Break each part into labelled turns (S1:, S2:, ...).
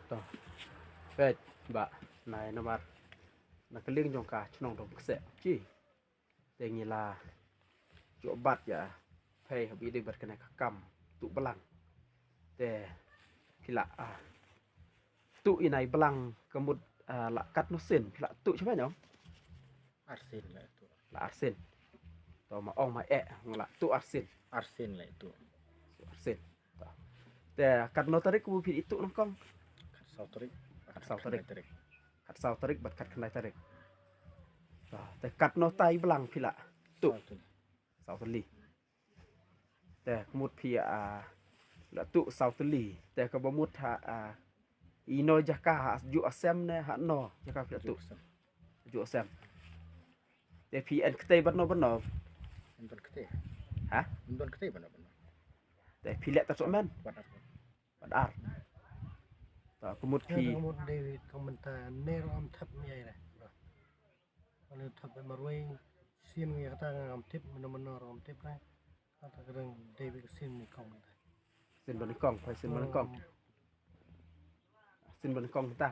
S1: to về bạ này nó mặt là cái liên trong cả trong đồng sẽ chi để như là chỗ bát ya phải bị đi bật cái này cầm tụ belang để khi là tụ này belang kemudian là cắt nó xin là tụ chứ phải nhở
S2: Arsen lah itu.
S1: là arsen to mà ông mà là tụ arsen
S2: Arsen lah itu.
S1: arsen để cắt nó tarik ku phi tụ nó không
S2: Sau tarik.
S1: sau tarik cắt sau tarik bật cắt này tarik để cắt nó tay belang phi là tụ sau taliแต่มุดเพียละตุเสาตลีแต่ก็บ่มุดหาอีโนจักาอยู่อแซมเนหานอจักาเพียตุอยู่อแซมแต่พีอันกเตบันนอ
S2: Nonton kete.
S1: Hah?
S2: Nonton kete benar-benar.
S1: แต่พีละตะสมัน
S2: Buat
S1: บัดอาร์ต่อก็มุดพี
S3: một đề komentar nero am thấp như vậy này còn thấp về mặt quay xiên người ta làm tiếp mình làm tiếp này ta cái đường đề bị xiên này còn
S1: เส้นบนกล้องไปเส้นบนกล้องเส้นบนกล้องตา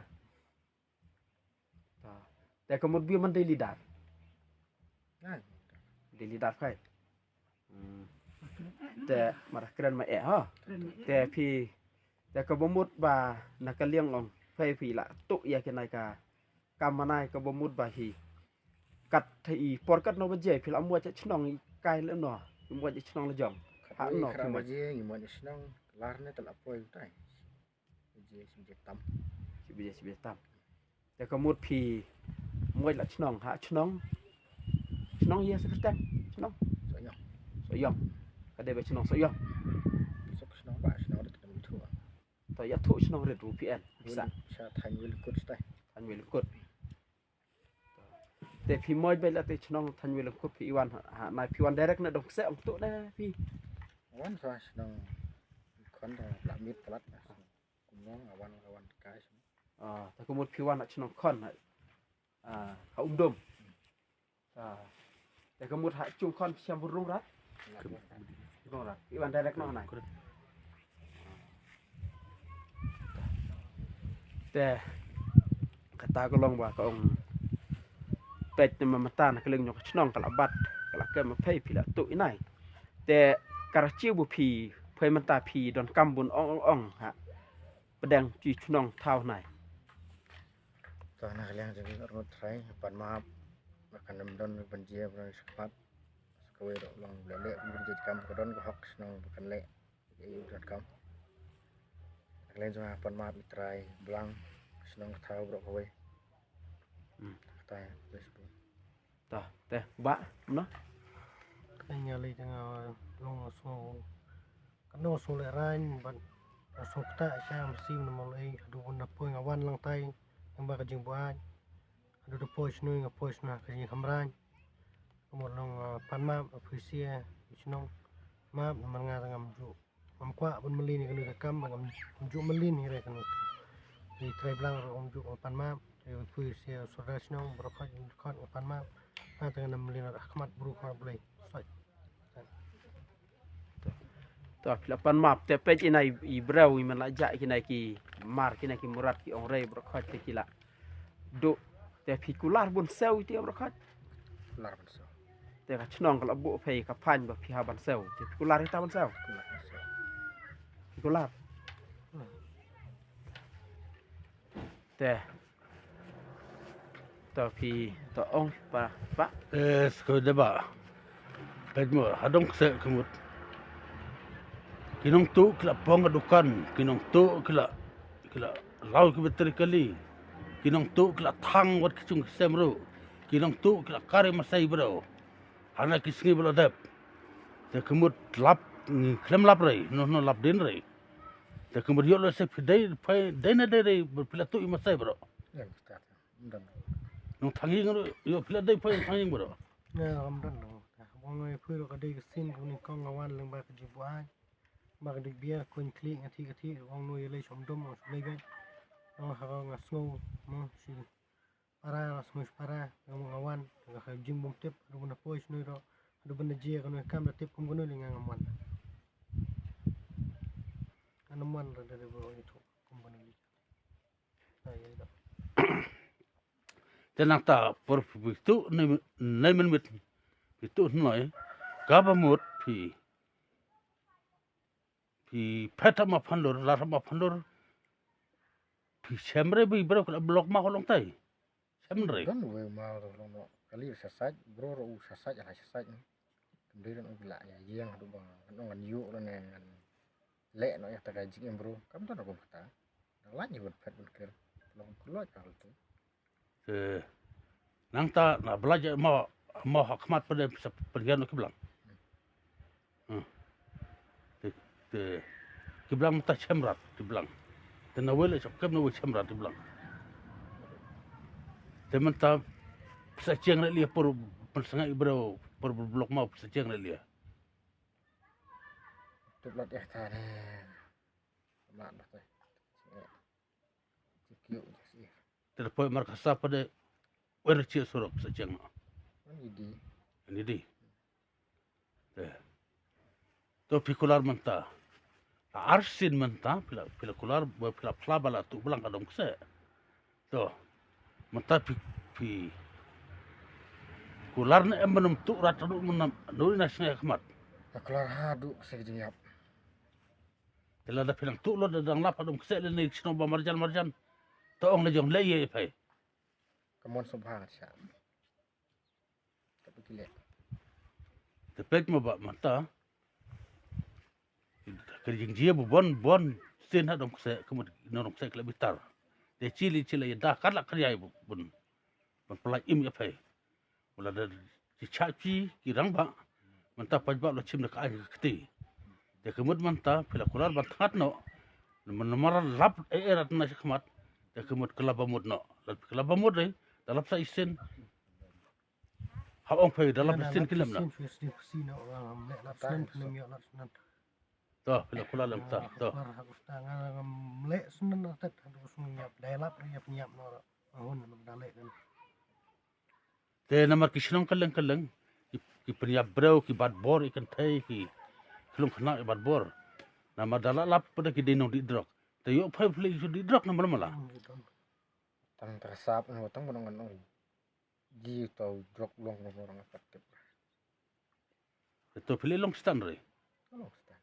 S1: แต่ก็มุดเบี้ยมันได้ลีดาด
S2: Nah,
S1: ได้ลีดาดไปแต่มาเครนมาฮะแต่พี่แต่ก็บ่มุดบานักเลี้ยงองไฟผีละตุยาเกนายกากำมานายก็บ่มุดบาฮีกัดทีปอดกัดโนบเจพี่ละมัวจะชนองไกลแล้วเนาะมัวจะชนองละจ่องหา
S2: katoi
S1: เนาะ
S2: kerama je gimana senang larne telak poi tai. Je semje tam.
S1: สิเบตามแต่ก็มุดพี่มัวละชนองหาชนองเยสักแตงชนอง
S2: Soalnya
S1: สยองก็ได้ไปชนองสยอง
S2: sok senang ba senang ada tidak betul.
S1: ต่อยาทุชนองเรดูพีเอ็นbisa
S2: Bisa tanya wil kut tai.
S1: ทันเวลกดแต่พี่มอยไปแล้วแต่ชนองทันเวลกดพี่วันหานายพี่วันได้รักนะดอกเสะองตุนะพี่
S2: Awan so senang kon da lamit pelat. Kumong awan kai.
S1: แต่ก็มุดพี่วันชนองคอนเขาดมแต่ก็มุดหาจุงคอนเชียมบุรุงรัฐพี่วันได้รักน้องไหนแต่กตาก็ลองว่าก็องเป็ดมันมาตานะก็เรื่องยกชนองกลับบัดกลับเกิดมาเพ่พี่ละตุอีไหนแต่กระชิวบุพีเพ่มันตาพีดอนกำบุญอ่องฮะประเด็นจีชนองเท่าไหน
S2: Tuh nah kalian jadi orang try pan maaf makan demdon benjia berani sekat sekawai dok ulang lele benjia kam kedon ke hok senang bukan le jadi udah kam kalian cuma pan maaf try belang senang tahu bro kawai kata ya Facebook
S1: ต่อแต่บะเนาะ
S3: cái nhà lấy thằng long số cái nô số lại ra bạn số ta xem sim nó lấy đồ nó phơi ngawan lang tay yang bakal jeng buat ada the post nu nga post na kaya kamran kemudian long pan map ofisia chinong map mga ngam ju am kwa bun melin ni kan kam ngam ju melin ni re kan di trai blang ro om ju pan map di ofisia sura chinong berkat kan pan map na tangan melin ahmad buru kan boleh soi
S1: ต่อพิลปันมาบแต่เป็นที่ไหนอีเบรวมันละจ่ายที่ไหนกี่มาร์ที่ไหนกี่มุรัดกี่องเรย์บรอกคัดที่ละดูแต่พิกุลาร์บนเซลที่บรอกคัด
S2: lar benso
S1: แต่กับชนองกับระบุเพย์กับพันแบบพิฮาบันเซลที่พิกุลาร์ที่ตาบันเซล
S2: lar benso
S1: พิกุลาร์แต่ต่อพีต่อองปะปะ
S4: Sekolah ba. Pedmo hadong se kemut. Kinong tu kila pong adukan, kinong tu kila lau ke beteri kali. Kinong tu kila thang wat kicung semru. Kinong tu kila kare masai bro. Hana kisngi bro dep. Te kemut lap klem lap rei, no lap din rei. Te kemut yo lo se pidai pai dena dei pila tu masai bro.
S2: ya start dan
S4: Nong thangi ngro yo pila dei pai thangi bro.
S3: na am dan no bong ngai phơi ro ka dei sin kun kong ngawan lang ba ka ji buat ba ka dik bia kun klik ngati bong nuôi lấy chom dom lấy be no ha nga snow mo si para smush para ngawan ga ha jim bom tip ro na pois nuôi ro ro ben ji ka no kam tip kum kun nuôi ngawan anaman ro dari bo itu kum ban
S4: tenang ta por itu nei men mit itu noi gabamut pi peta ma phandor la ma phandor pi semre bi bro blok ma kolong tai semre
S2: Don we mau lo kali sasaj bro ro sasaj ala sasaj. Kemudian gila ya yang hadu bang ngan yu lo ngan le no ya taga jik bro. Kam to ko kata. Lanya buat pet ker. Long kulot kalau tu.
S4: nang ta na belajar mau hakmat pada pergian ke belang ke belang ta semrat ke belang tenawel sok kem no semrat ke belang teman ta sa ciang le lia por persanga ibro por blok mau sa ciang le lia
S2: Tu plat ya ta ne. Mak dah tu. Cikyu sih.
S4: terpoi markasa pada werci sorok sa ciang
S2: Kan idi.
S4: ini di to pikular menta arsin menta pila kular pila plabala tu belang kadong se to menta pi kular ne embenum tu rat tu menam doi na snga khmat
S2: Keluar hadu sejengap.
S4: tela da pilang tu lo da dang lap kadong se le ni sino ba marjan to ong le jong le ye pai
S2: Kemon subhanat sya. Tapi kile.
S4: te pek mo ba menta kerjing dia bon sen ha dong se kemud norong se kle bitar de cili ya da kala kerja bun pelai im ya pai wala da cicaci kirang ba manta pajba lo chim ka ai kti de kemud manta pila kular ban khat no menamara lap erat na khmat de kemud kelaba mud no kelaba mud re dalap sa isen ha ong pai dalap isen kilam na to pila kular lam ta to
S3: lek sunan tet harus nyap daelap nyap no ahon dalek kan
S4: te namar kishlong kaleng ki priya brau ki bad bor ikan thai ki klung khna bad bor nama dala lap pada ki dinong di drok te yo phai phli su di drok namar mala
S2: Tang tersap no tang bonong ngan ji tau drop long orang efektif.
S4: to phli long stand re
S2: Kalau sta.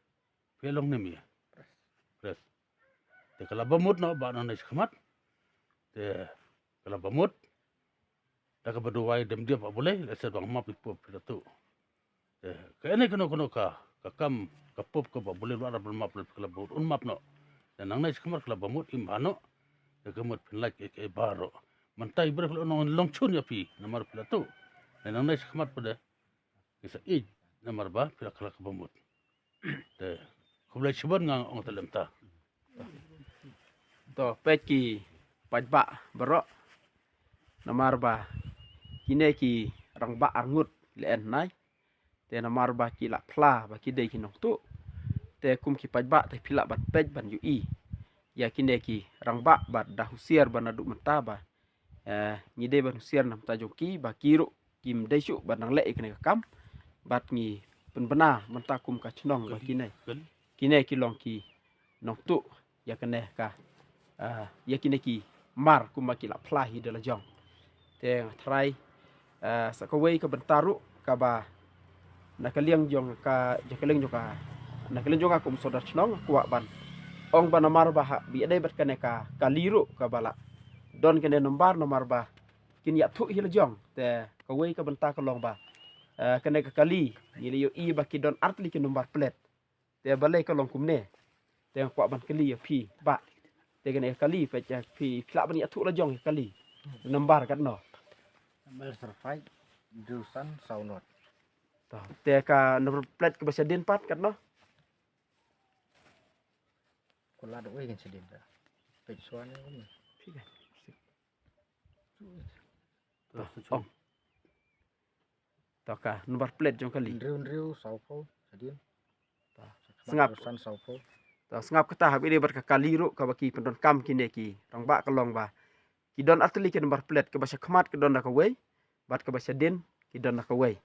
S4: phli long nemi pres te kala bamut no ba na khmat te kala bamut da ka badu wai dem dia ba boleh le se bang map ipo pila tu ka ene kono ka kam ka pop ka ba boleh wala bal map le kala bud un map no dan nang nai khmat kala bamut im hano da kamut pin like ke baro mantai ber kala no long chun ya pi namar pila tu dan nang nai khmat pada isa i namar ba pila kala ka bamut te kublai chiban ngang ong telem ta
S1: to peki pajba bro namar ba kine ki rang ba angut len nai te namar ba ki la pla ba ki de ki nok tu te kum ki pajba te pila bat pej ban yu i ya kine ki rang ba bat da husiar ban adu menta ba ni de ban husiar nam ta joki ba kiru kim de shu ban nang le ikne kam bat ngi pen bena menta kum ka chnong ba kine ki long ki nok tu ya kene ka ya kine ki mar kum ba ki la pla hi de la jong te try sakaway ka bentaru ka ba nakaliang jong ka jakaling joka nakaliang joka kum sodar chnong kuwa ban ong ba namar ba bi ade bat kane ka kaliru ka bala don kene nombar ba kin ya thu hil jong te kaway ka benta ka long ba kane ka kali ni le yo i ba ki don artli ki nombar plate te balai ka long kumne te kwa ban kali ya phi ba te kene kali fa ja phi phla ban ya thu la jong kali nombar kan no
S2: Mer survive jurusan saunot.
S1: to te ka nomor plate ka basa din pat kan no
S2: Kula do we kan sedin ta. Pej suane ni.
S1: ong to ka nomor plate jong kali
S2: Riu saupo sedin.
S1: Sengap.
S2: Jurusan saupo.
S1: to ngap kata hab ide ber ka kaliru ka baki pendon kam kine ki rang ba ka long ba ki don atli ki nomor plate ka basa khmat ka don ka we bat ka basa din ki don ka we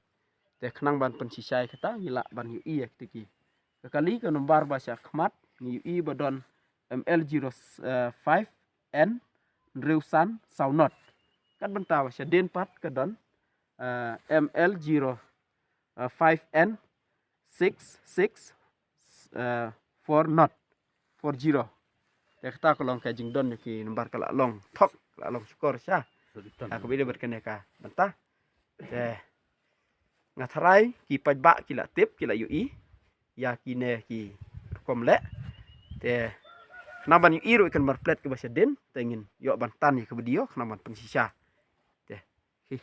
S1: te khnang ban pen sisai kata ngila ban yu i ek ki ka kali ka nomor basa khmat ni yu i ba don ML05N reusan saunot kan benta wa den pat ke don ML0 5N 66 4 not 40 te kata ko long ka jing don ki nomor kala long thok kala long skor sya aku bida berkeneka benta te ngatharai ki pajba ki la tip ki la UI ya ki ne ki komle te naban yu iru ikan marplet ke bahasa den tengin yo bantan ke video naban pensisa te hi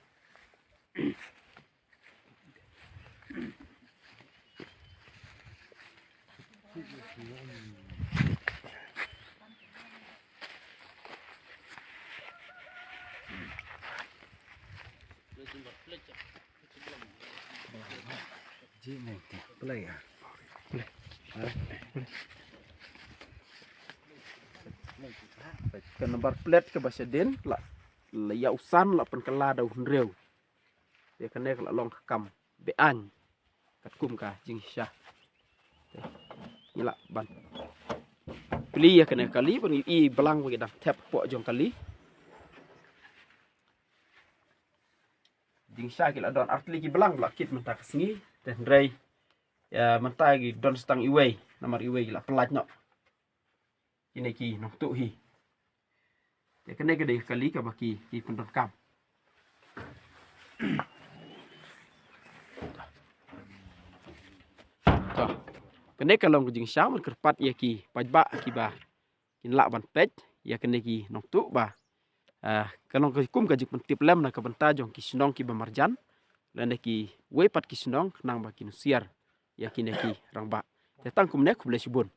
S1: ke nomor plate ke bahasa den la ya usan la pen kala da hunreu ya kene la long kam be an kat kum ka jing syah ila ban pili ya kene kali ban i belang bagi dah tap po jong kali jing syah kila don artli ki belang la kit mentak sengi dan rei ya mentai gi don stang iwei nomor iwei la pelaj no ini ki nok tu hi ya kene gede kali ka baki ki pendon kam to kene kalong jing syah man kerpat ya ki pajba ki ba kin la ban pej ya kene ki nok tu ba kalong ka kum ka jik pentip lem na ka benta jong ki snong ki ba marjan lene ki we pat ki snong nang ba ki siar ya kine ki rang ba te tang kum ne ku ble sibun